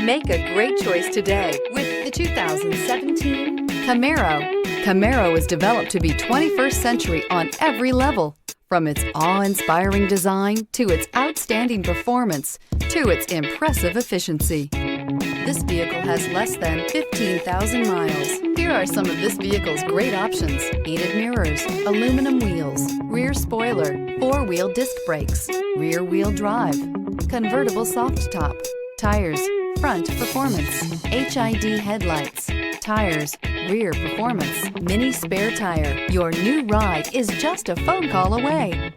Make a great choice today with the 2017 Camaro. Camaro is developed to be 21st century on every level. From its awe-inspiring design to its outstanding performance to its impressive efficiency. This vehicle has less than 15,000 miles. Here are some of this vehicle's great options: heated mirrors, aluminum wheels, rear spoiler, four-wheel disc brakes, rear-wheel drive, convertible soft top, tires, front performance, HID headlights, tires, rear performance, mini spare tire. Your new ride is just a phone call away.